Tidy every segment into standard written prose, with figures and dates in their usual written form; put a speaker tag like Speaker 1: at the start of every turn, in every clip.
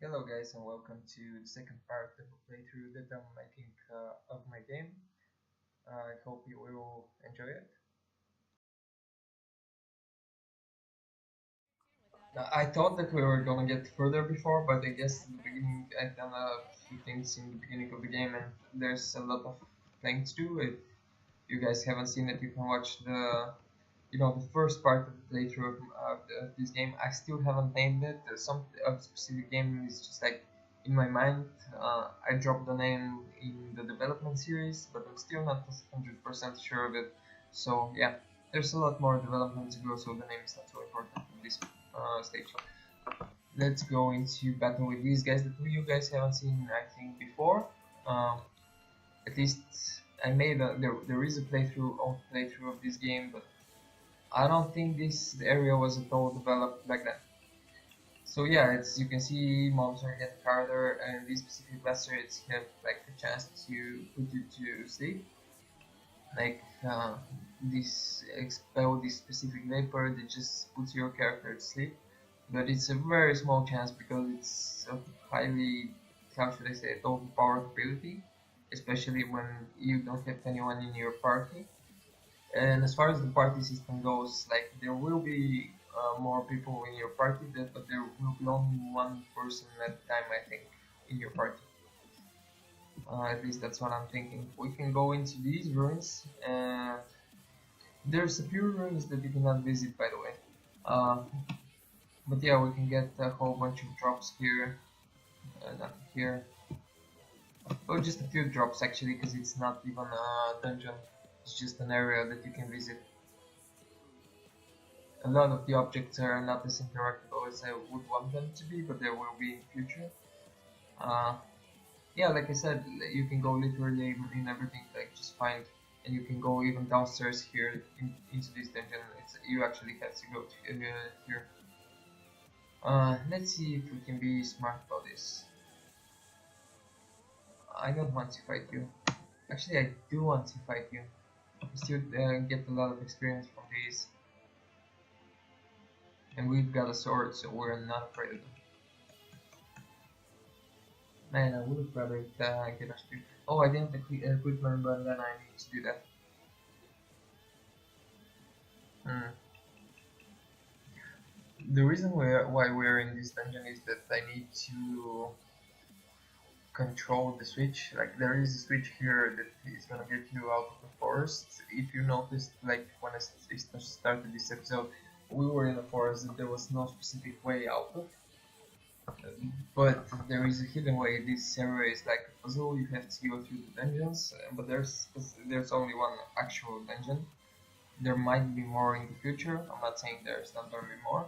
Speaker 1: Hello guys and welcome to the second part of a playthrough that I'm making of my game. I hope you will enjoy it. I thought that we were gonna get further before, but I guess in the beginning I've done a few things in the beginning of the game and there's a lot of things to do. If you guys haven't seen it, you can watch the first part of the playthrough of this game. I still haven't named it. Some specific game is just like in my mind. I dropped the name in the development series, but I'm still not 100% sure of it. So yeah, there's a lot more development to go, so the name is not so important in this stage. Let's go into battle with these guys that you guys haven't seen, I think, before. Um, at least I made there is a old playthrough of this game, but I don't think this area was at all developed back then. So yeah, it's you can see mobs are getting harder, and these specific blasters have like a chance to put you to sleep. Like this expel this specific vapor that just puts your character to sleep. But it's a very small chance because it's a highly, how should I say it, overpowered ability, especially when you don't have anyone in your party. And as far as the party system goes, like there will be more people in your party, but there will be only one person at a time, I think, in your party. At least that's what I'm thinking. We can go into these ruins, and there's a few ruins that you cannot visit, by the way. Uh, but yeah, we can get a whole bunch of drops here, not here. Oh, just a few drops actually, because it's not even a dungeon. It's just an area that you can visit. A lot of the objects are not as interactable as I would want them to be, but there will be in future. Uh, yeah, like I said, you can go literally in everything, like just find, and you can go even downstairs here into this dungeon. You actually have to go to, here. Let's see if we can be smart about this. I don't want to fight you. Actually, I do want to fight you. We still get a lot of experience from these. And we've got a sword, so we're not afraid of them. Man, I would have rather get a spear. Oh, I didn't equip my but then I need to do that. Hmm. The reason why we're in this dungeon is that I need to control the switch. Like there is a switch here that is gonna get you out of the forest. If you noticed, like when I started this episode, we were in a forest that there was no specific way out of. But there is a hidden way. This area is like a puzzle. You have to go through the dungeons, but there's only one actual dungeon. There might be more in the future. I'm not saying there's not gonna be more,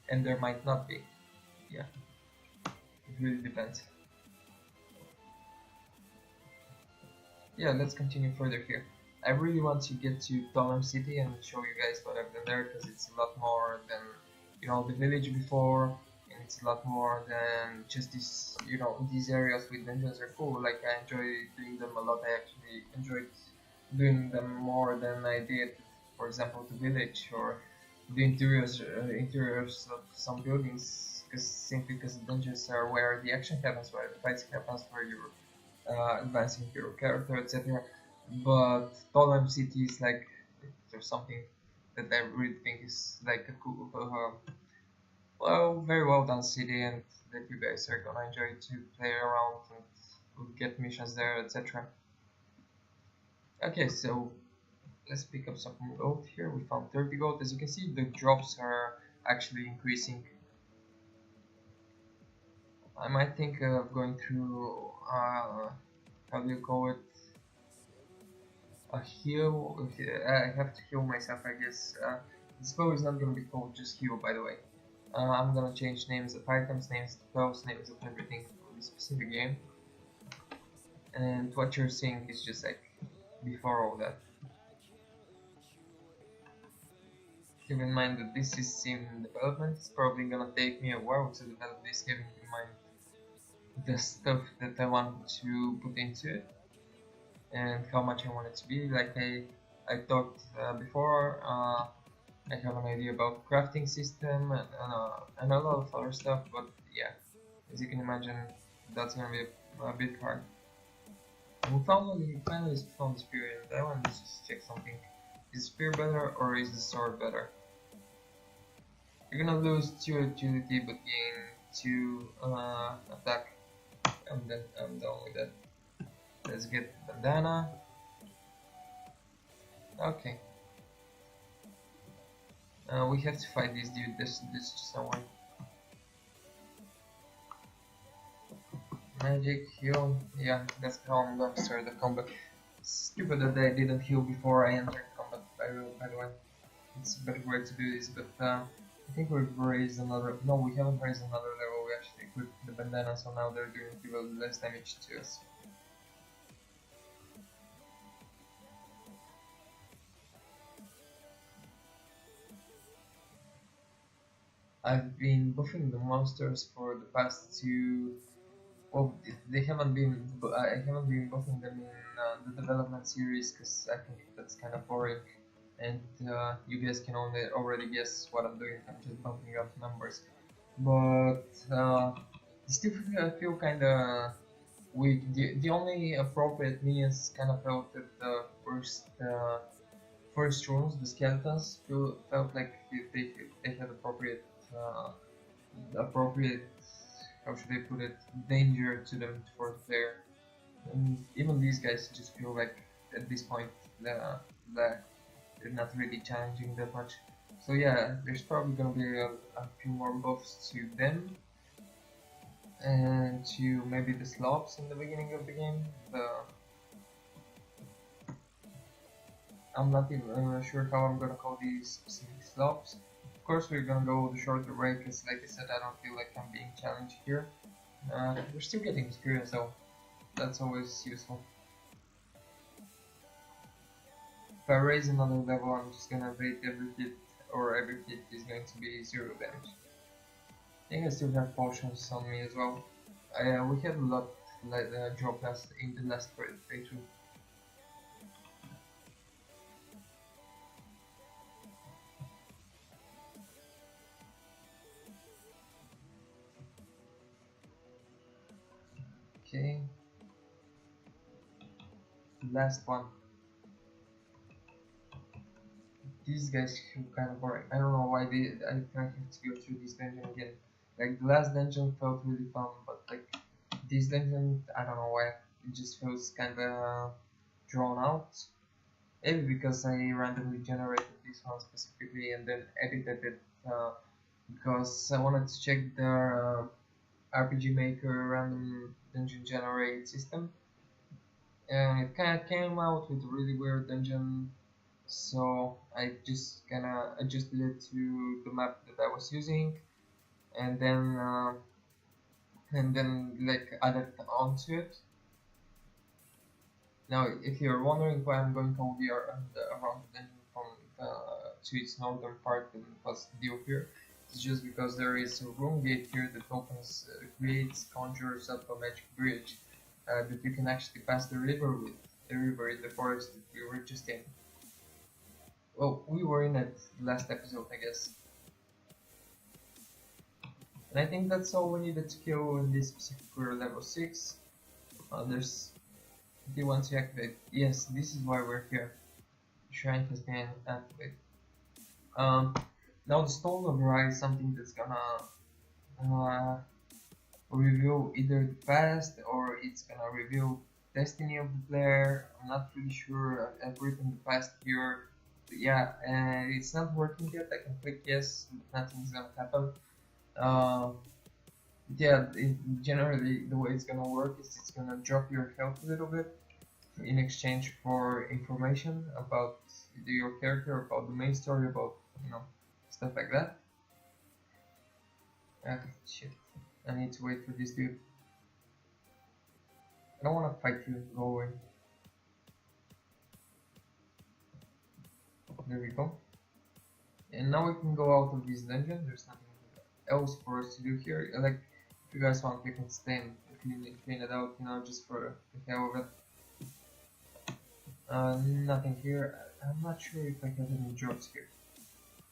Speaker 1: and there might not be. Yeah, it really depends. Yeah, let's continue further here. I really want to get to Tolem City and show you guys what I've done there because it's a lot more than the village before, and it's a lot more than just this. These areas with dungeons are cool. Like I enjoy doing them a lot. I actually enjoyed doing them more than I did, for example, the village or the interiors of some buildings. Because simply because the dungeons are where the action happens, where the fights happens, where you're advancing your character, etc. But Tolem City is like there's something that I really think is like a cool, very well done city, and that you guys are gonna enjoy to play around and get missions there, etc. Okay, so let's pick up some gold here. We found 30 gold. As you can see, the drops are actually increasing. I might think of going through, how do you call it, a heal. I have to heal myself, I guess. This bow is not gonna be called just heal, by the way. I'm gonna change names of items, names of spells, names of everything for this specific game. And what you're seeing is just like before all that. Keep in mind that this is in development. It's probably gonna take me a while to develop this, having in mind the stuff that I want to put into it and how much I want it to be. Like I talked before, I have an idea about crafting system and a lot of other stuff, but yeah, As you can imagine, that's gonna be a bit hard. We finally found the spear, and I want to just check something. Is the spear better or is the sword better? You're gonna lose 2 agility but gain 2 attack. I'm done with that. Let's get bandana. Okay. We have to fight this dude. This just someone. Magic heal. Yeah, that's how I'm gonna start the combat. Stupid that I didn't heal before I entered combat. By the way, it's a better way to do this. But I think we've raised another. No, we haven't raised another level. We actually equipped the bandana, so now they're doing even less damage to us. I've been buffing the monsters for the past 2. Well, they haven't been. I haven't been buffing them in the development series because I think that's kind of boring, and you guys can already guess what I'm doing. I'm just bumping up numbers, but I still feel kind of weak. The only appropriate minions kind of felt at the first runes, the skeletons, felt like they had appropriate, how should I put it, danger to them for the player. And even these guys just feel like at this point that they're not really challenging that much. So yeah, there's probably gonna be a few more buffs to them and to maybe the slopes in the beginning of the game. I'm not even sure how I'm gonna call these specific slopes. Of course, we're gonna go the shorter way because, like I said, I don't feel like I'm being challenged here. We're still getting experience though. That's always useful. If I raise another level, I'm just gonna bait every hit, or every hit is going to be 0 damage. I think I still have potions on me as well. We had a lot drop in the last playthrough. Okay. Last one. These guys feel kind of boring. I don't know why I have to go through this dungeon again. Like the last dungeon felt really fun, but like this dungeon, I don't know why. It just feels kind of drawn out. Maybe because I randomly generated this one specifically and then edited it because I wanted to check their RPG Maker random dungeon generate system, and it kind of came out with a really weird dungeon. So I just kind of adjusted it to the map that I was using, and then like added onto it. Now, if you're wondering why I'm going over here around the dungeon from to its northern part and plus the here, it's just because there is a room gate here that conjures up a magic bridge that you can actually pass the river with. The river in the forest that we were just in. Well, we were in it last episode, I guess. And I think that's all we needed to kill in this specific level 6. There's the one to activate. Yes, this is why we're here. The shrine has been activated. Now the Stone of Rise is something that's gonna reveal either the past or it's gonna reveal destiny of the player. I'm not really sure. I've written the past here. But yeah, and it's not working yet. I can click yes, but nothing's gonna happen. Yeah, generally the way it's gonna work is it's gonna drop your health a little bit in exchange for information about your character, about the main story, about stuff like that. Ah, shit. I need to wait for this dude. I don't want to fight you. Go away. There we go. And now we can go out of this dungeon. There's nothing else for us to do here. Like, if you guys want, we can stay and clean it out, just for the hell of it. Nothing here. I'm not sure if I have any drops here.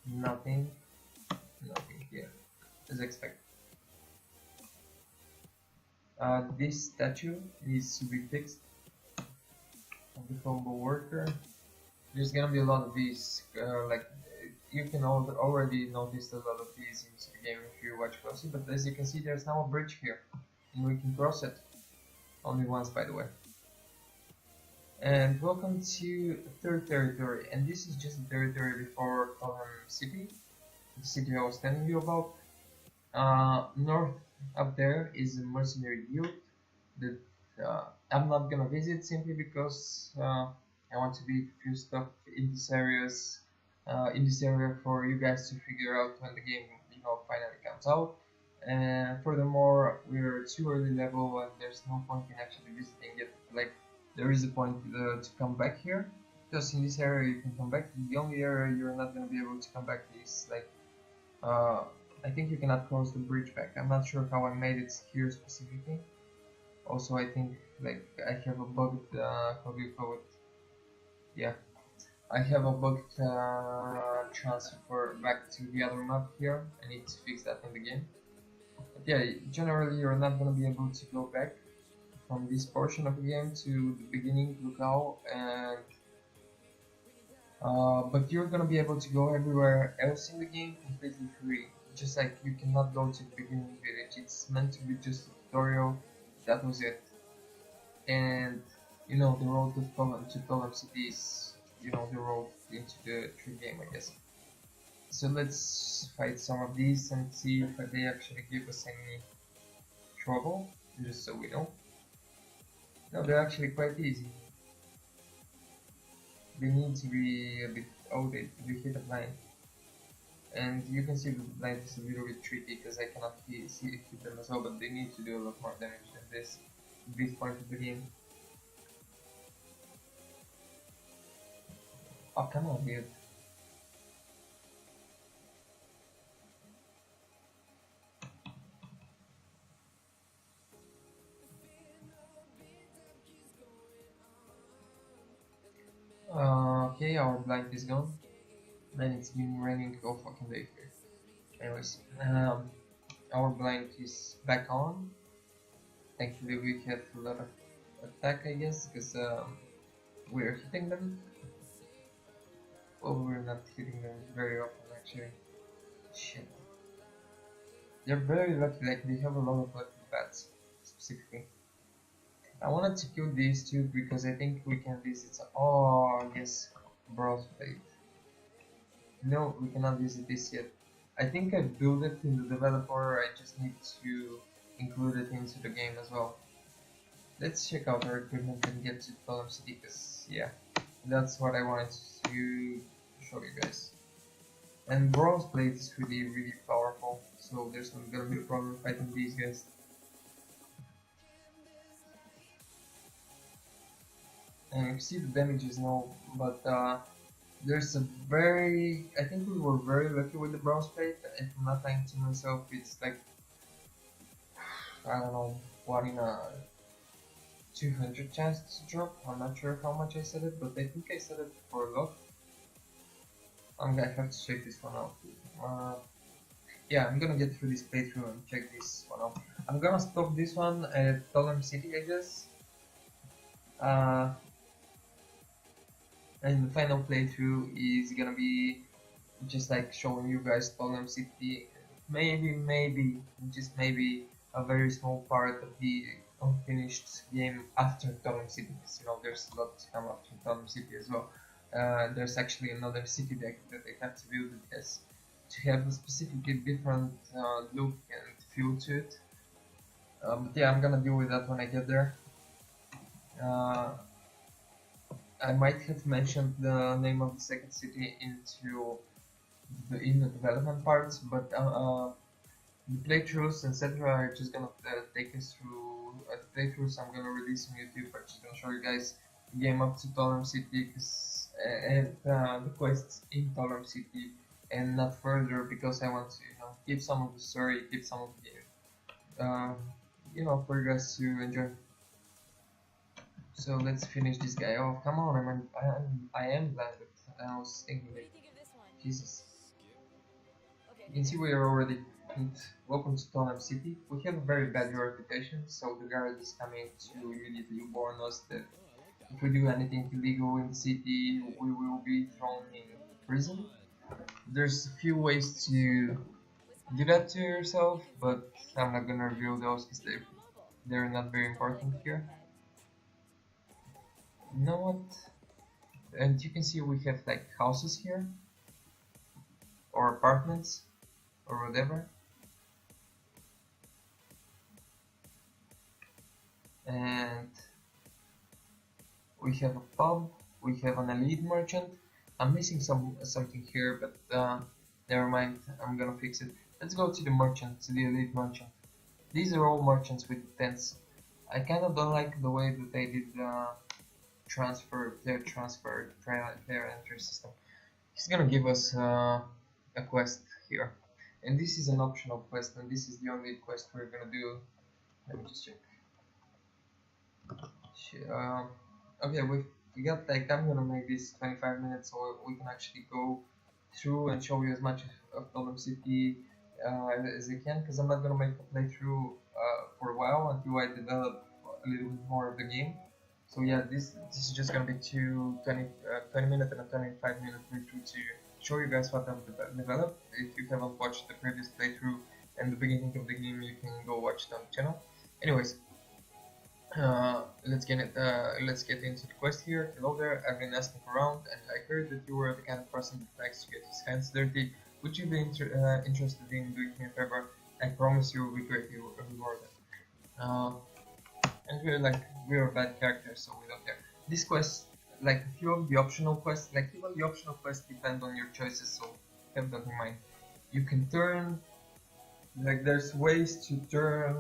Speaker 1: Nothing here, as expected. This statue needs to be fixed of the combo worker. There's gonna be a lot of these, like you can already notice a lot of these in the game if you watch closely, but as you can see there's now a bridge here, and we can cross it, only once by the way. And welcome to third territory, and this is just the territory before Tottenham City, the city I was telling you about. North up there is a mercenary guild that I'm not gonna visit simply because I want to be a few stuff in this area for you guys to figure out when the game finally comes out. And furthermore, we're too early level and there's no point in actually visiting it. Like there is a point to come back here, because in this area you can come back. The only area you're not gonna be able to come back is like I think you cannot cross the bridge back. I'm not sure how I made it here specifically. Also, I think like I have a bugged how do you call it? Yeah, I have a bugged transfer back to the other map here. I need to fix that in the game. But yeah, generally you're not gonna be able to go back from this portion of the game to the beginning locale, and but you're gonna be able to go everywhere else in the game completely free. Just like you cannot go to the beginning village. It's meant to be just a tutorial. That was it. And the road to Tottenham City is the road into the true game, I guess. So let's fight some of these and see if they actually give us any trouble, just so we know. No, they're actually quite easy. They need to be a bit... oh, they hit a blind. And you can see the blind is a little bit tricky because I cannot hit them as well, but they need to do a lot more damage than this at this point of the game. Oh, come on, dude. Okay, our blind is gone. And it's been raining all fucking day here. Anyways, our blind is back on. Thankfully we have a lot of attack, I guess, because we're hitting them. Well, we're not hitting them very often actually. Shit. They're very lucky, like they have a lot of lucky bats, specifically. I wanted to kill these two because I think we can visit some... oh yes, Bros Plate. No, we cannot visit this yet. I think I built it in the developer, I just need to include it into the game as well. Let's check out our equipment and get to Tottenham City, because yeah, that's what I wanted to show you guys. And Bronze Plate is really powerful, so there's not gonna be a problem fighting these guys. And you see the damages now, but there's a I think we were very lucky with the Bronze Plate. If I'm not lying to myself, it's like, I don't know, 1 in a 200 chance to drop. I'm not sure how much I set it, but I think I set it for a lot. I'm gonna have to check this one out. Yeah, I'm gonna get through this playthrough and check this one out. I'm gonna stop this one at Tottenham City, I guess. And the final playthrough is gonna be just like showing you guys Tottenham City. Maybe, just maybe a very small part of the unfinished game after Tottenham City, because there's a lot to come after Tottenham City as well. There's actually another city deck that they have to build it as to have a specifically different look and feel to it. But yeah, I'm gonna deal with that when I get there. I might have mentioned the name of the second city in the development parts, but the playthroughs, etc. are just gonna take us through the playthroughs I'm gonna release on YouTube. I'm just gonna show you guys the game up to Tottenham City and the quests in Tottenham City, and not further, because I want to keep some of the story, keep some of the game, for you guys to enjoy. So let's finish this guy off. Come on, I am blinded. I was thinking, like, Jesus. You can see we are already and welcome to Tonham City. We have a very bad reputation, so the guard is coming to immediately warn us that if we do anything illegal in the city, we will be thrown in prison. There's a few ways to do that to yourself, but I'm not gonna reveal those because they're not very important here. You know what? And you can see we have like houses here, or apartments, or whatever. And we have a pub, we have an elite merchant. I'm missing something here, but never mind, I'm gonna fix it. Let's go to the merchant, to the elite merchant. These are all merchants with tents. I kind of don't like the way that they did the player transfer, player entry system. He's gonna give us a quest here. And this is an optional quest, and this is the only quest we're gonna do. Let me just check. Okay, we got like, I'm gonna make this 25 minutes so we can actually go through and show you as much of Gotham City as I can, because I'm not gonna make a playthrough for a while until I develop a little bit more of the game. So yeah, this is just gonna be 20 minute and a 25-minute playthrough to show you guys what I've developed. If you haven't watched the previous playthrough and the beginning of the game, you can go watch it on the channel. Anyways, let's get into the quest here. Hello there, I've been asking around and I heard that you were the kind of person that likes to get his hands dirty. Would you be interested in doing me a favor? I promise you will be greatly rewarded. And we're bad characters, so we don't care. This quest, like a few of the optional quests, like even the optional quests depend on your choices, so have that in mind. You can turn, like there's ways to turn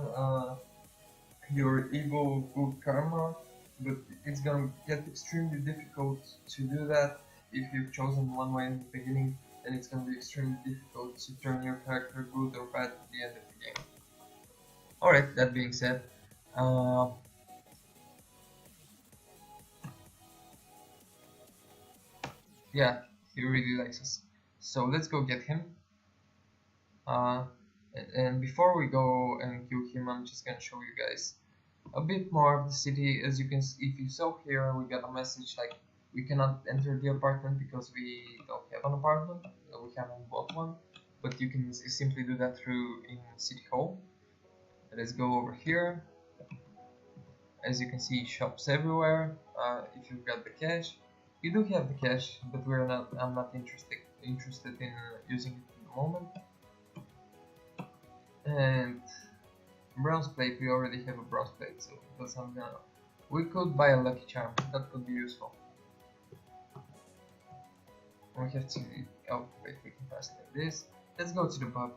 Speaker 1: your evil good karma, but it's gonna get extremely difficult to do that if you've chosen one way in the beginning, and it's gonna be extremely difficult to turn your character good or bad at the end of the game. Alright, that being said, yeah, he really likes us. So let's go get him. And before we go and kill him, I'm just gonna show you guys a bit more of the city. As you can see, if you saw here, we got a message like we cannot enter the apartment because we don't have an apartment. We haven't bought one, but you can simply do that through in City Hall. Let's go over here. As you can see, shops everywhere. If you've got the cash, you do have the cash, but I'm not interested in using it at the moment. And bronze plate, we already have a bronze plate, so that's not gonna. We could buy a lucky charm, that could be useful. We have to. Oh, wait, we can pass like this. Let's go to the pub.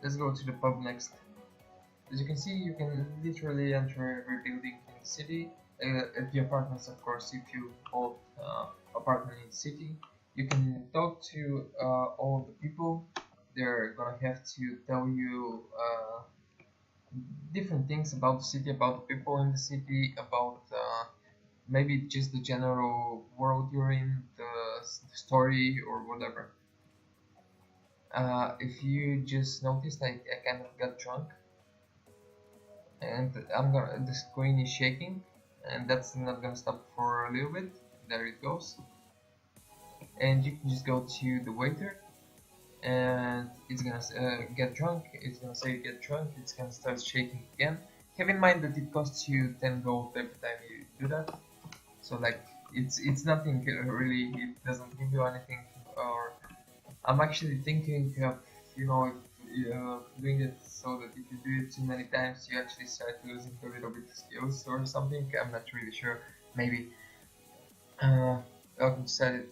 Speaker 1: Let's go to the pub next. As you can see, you can literally enter every building in the city. At the apartments, of course, if you bought apartment in the city, you can talk to all the people. They're gonna have to tell you different things about the city, about the people in the city, about maybe just the general world you're in, the story, or whatever. If you just noticed, I kind of got drunk, and the screen is shaking, and that's not gonna stop for a little bit. There it goes, and you can just go to the waiter, and it's gonna get drunk. It's gonna say get drunk. It's gonna start shaking again. Have in mind that it costs you 10 gold every time you do that. So like it's nothing really. It doesn't give you anything. Or I'm actually thinking of doing it so that if you do it too many times, you actually start losing a little bit of skills or something. I'm not really sure. Maybe. Okay, decided.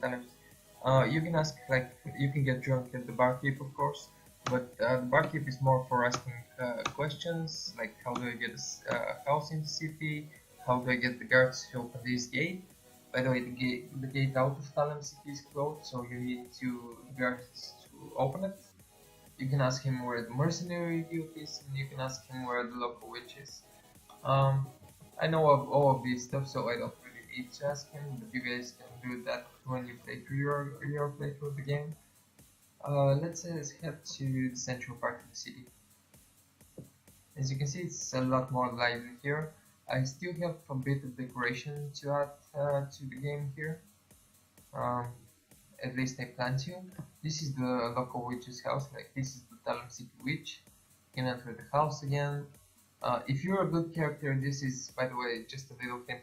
Speaker 1: You can ask, like, you can get drunk at the barkeep, of course, but the barkeep is more for asking questions, like how do I get a house in the city, how do I get the guards to open this gate. By the way, the gate out of Thalem City is closed, so you need the guards to open it. You can ask him where the mercenary guild is, and you can ask him where the local witch is. I know of all of these stuff, so I don't really need to ask him, but you guys can do that when you play through your playthrough of the game. Let's head to the central part of the city. As you can see, it's a lot more lively here. I still have a bit of decoration to add to the game here. Um, at least I plan to. This is the local witch's house. Like, this is the Talem City witch. You can enter the house again. If you're a good character, this is, by the way, just a little hint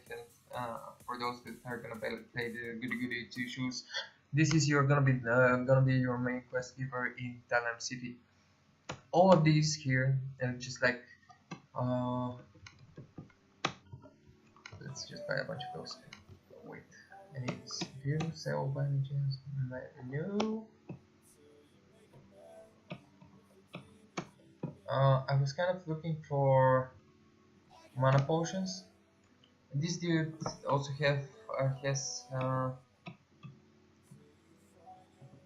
Speaker 1: for those that are gonna play the goody goody two shoes. This is gonna be your main quest giver in Talem City. All of these here, and just like let's just buy a bunch of those. Wait, it's view sell by any chance? No. I was kind of looking for mana potions. This dude also has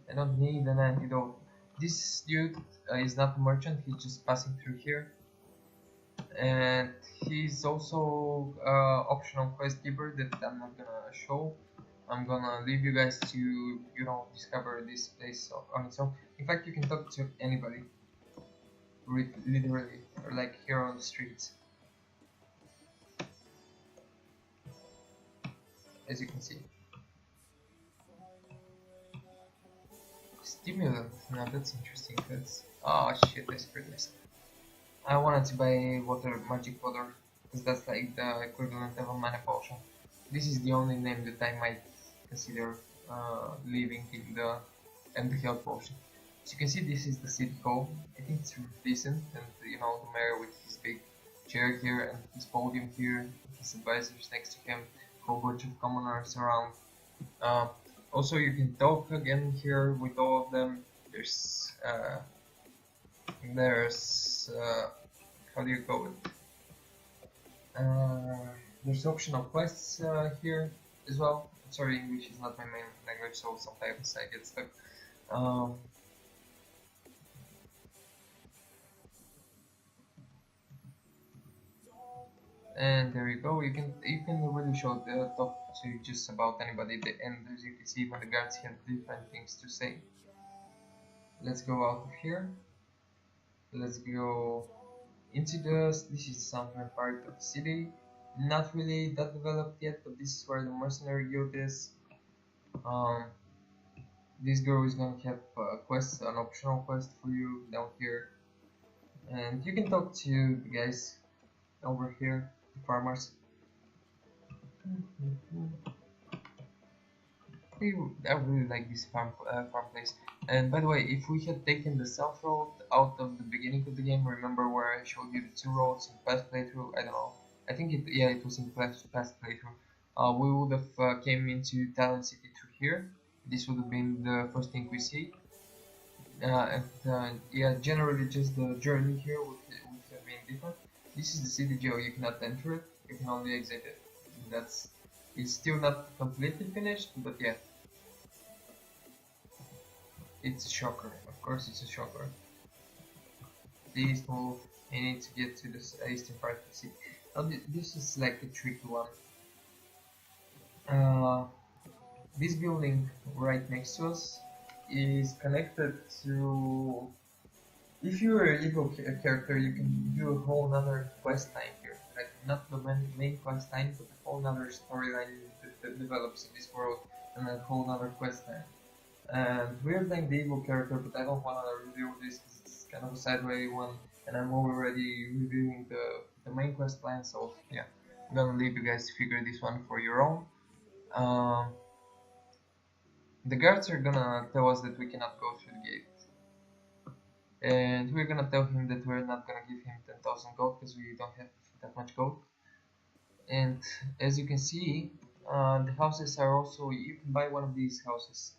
Speaker 1: I don't need an antidote. This dude is not a merchant, he's just passing through here. And he's also optional quest giver that I'm not gonna show. I'm gonna leave you guys to, discover this place on its own. In fact, you can talk to anybody, literally, or like here on the streets. As you can see. Stimulant, now that's interesting. Oh shit, I screwed myself. I wanted to buy magic water, because that's like the equivalent of a mana potion. This is the only name that I might consider leaving in the health potion. As you can see, this is the city hall. I think it's decent, and the mayor with his big chair here and his podium here, his advisors next to him, a whole bunch of commoners around. Also, you can talk again here with all of them. There's how do you call it? There's optional quests here as well. Sorry, English is not my main language, so sometimes I get stuck. And there you go. You can really talk to just about anybody. And as you can see, even the guards have different things to say. Let's go out of here. Let's go into this is the southern part of the city. Not really that developed yet, but this is where the mercenary guild is. This girl is gonna have an optional quest for you down here, and you can talk to the guys over here, the farmers. I really like this farm place. And by the way, if we had taken the south road out of the beginning of the game, remember where I showed you the two roads in past playthrough? I don't know. I think it was in past playthrough. We would have came into Talem City through here. This would have been the first thing we see. Yeah, generally just the journey here would have been different. This is the city jail. You cannot enter it. You can only exit it. It's still not completely finished, but yeah. It's a shocker. Of course it's a shocker. Please move. You need to get to the eastern part of the city. Now this is like a tricky one. This building right next to us is connected to... If you're an evil character, you can do a whole nother quest line here. Like, not the main quest line, but a whole nother storyline that develops in this world, and a whole nother quest line. And we're playing the evil character, but I don't want to review this because it's kind of a sideway one, and I'm already reviewing the main quest line, so yeah. I'm gonna leave you guys to figure this one for your own. The guards are gonna tell us that we cannot go through the gate. And we're gonna tell him that we're not gonna give him 10,000 gold because we don't have that much gold. And as you can see, the houses are also, you can buy one of these houses.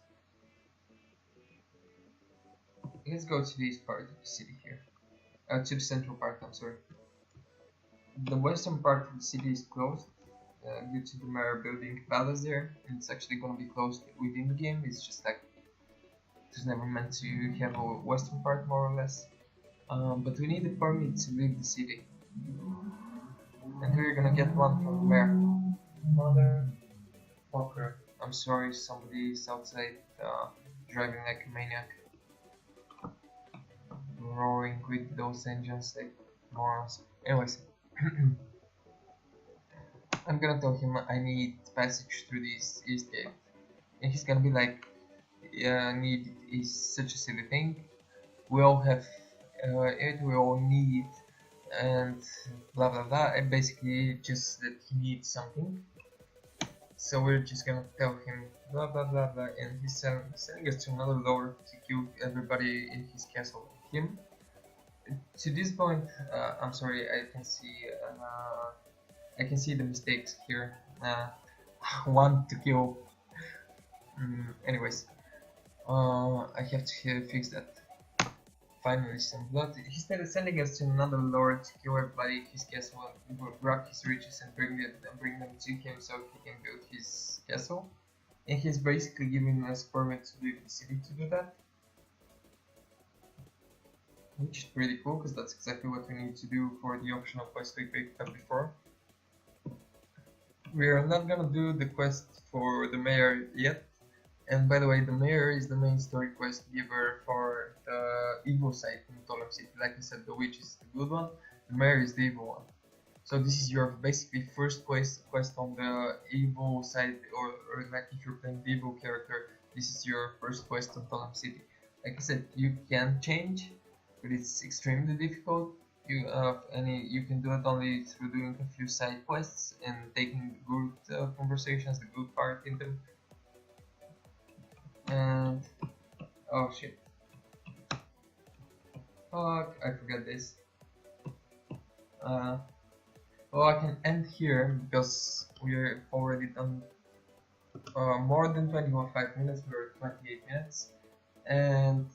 Speaker 1: Let's go to this part of the city here. To the central part, I'm sorry. The western part of the city is closed due to the mayor building palace there, and it's actually gonna be closed within the game. It's just like it was never meant to have a western part, more or less. But we need a permit to leave the city, and we're gonna get one from the mayor. Motherfucker! I'm sorry, somebody is outside driving like a maniac. roaring with those engines like morons. Anyways, I'm gonna tell him I need passage through this east gate, and he's gonna be like, yeah, need is such a silly thing. We all have it, we all need, and blah blah blah, and basically just that he needs something. So we're just gonna tell him blah blah blah blah, and he's sending us to another lord to kill everybody in his castle. Him. To this point, I'm sorry, I can see the mistakes here. One to kill. Anyways, I have to fix that. Finally, some blood. He's sending us to another lord to kill everybody in his castle, grab his riches, and bring them to him so he can build his castle. And he's basically giving us permit to leave the city to do that, which is pretty cool because that's exactly what we need to do for the optional quest we picked up before. We are not gonna do the quest for the mayor yet. And by the way, the mayor is the main story quest giver for the evil side in Tolem City. Like I said, the witch is the good one, the mayor is the evil one. So this is your basically first quest on the evil side, or like if you're playing the evil character, this is your first quest on Tolem City. Like I said, you can change, but it's extremely difficult. You can do it only through doing a few side quests and taking the good conversations, the good part in them. And oh shit, fuck, I forgot this. Well, I can end here because we're already done more than 25 minutes. We're 28 minutes, and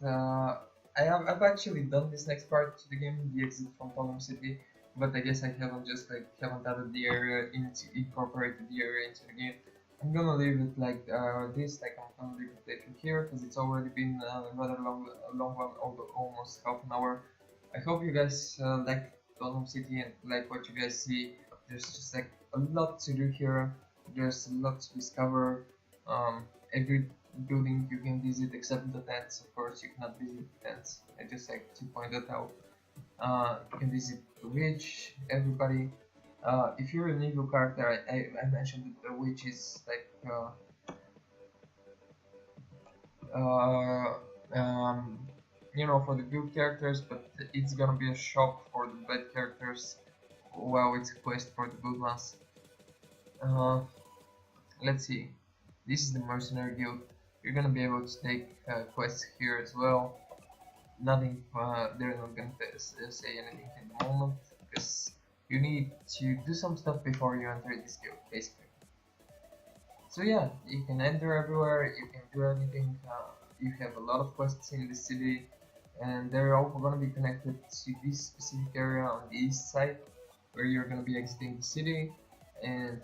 Speaker 1: I've actually done this next part to the game, the exit from Tolem City, but I guess I haven't added the area incorporated the area into the game. I'm gonna leave it like this, like I'm gonna leave the playthrough here because it's already been a rather long one, almost half an hour. I hope you guys like Tolem City and like what you guys see. There's just like a lot to do here. There's a lot to discover. Every building you can visit except the tents. Of course, you cannot visit the tents. I just like to point that out. You can visit the witch, everybody. If you're an evil character, I mentioned that the witch is like you know, for the good characters, but it's gonna be a shop for the bad characters. Well, it's a quest for the good ones. Let's see. This is the mercenary guild. You're gonna be able to take quests here as well. Nothing. They're not gonna say anything in the moment because you need to do some stuff before you enter this guild, basically. So yeah, you can enter everywhere, you can do anything, you have a lot of quests in the city, and they're all going to be connected to this specific area on the east side, where you're going to be exiting the city, and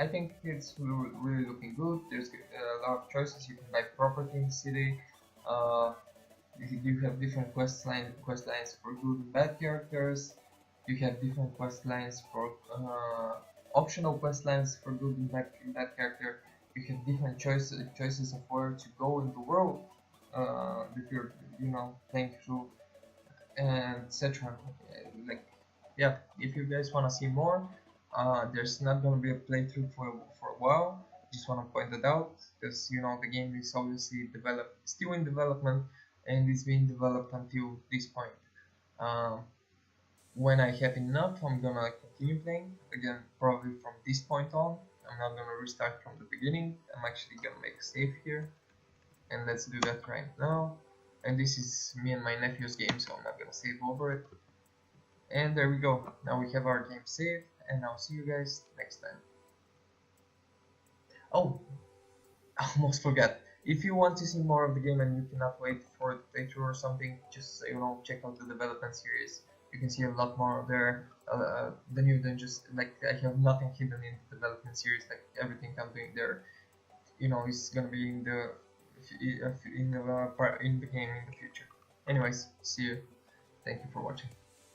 Speaker 1: I think it's really looking good. There's a lot of choices. You can buy property in the city, you have different quest lines for good and bad characters. You have different quest lines for optional quest lines for good and bad character. You have different choices of where to go in the world if you're playing through, and etc. Like, yeah, if you guys want to see more, there's not gonna be a playthrough for a while. Just want to point that out because the game is obviously still in development, and it's being developed until this point. When I have enough, I'm gonna continue playing again, probably from this point on. I'm not gonna restart from the beginning. I'm actually gonna make a save here, and let's do that right now. And this is me and my nephew's game, so I'm not gonna save over it. And there we go. Now we have our game saved, and I'll see you guys next time. Oh, I almost forgot. If you want to see more of the game and you cannot wait for the playthrough or something, just check out the development series. You can see a lot more there. The new dungeons, like I have nothing hidden in the development series. Like everything I'm doing there, is gonna be in the game in the future. Anyways, see you. Thank you for watching.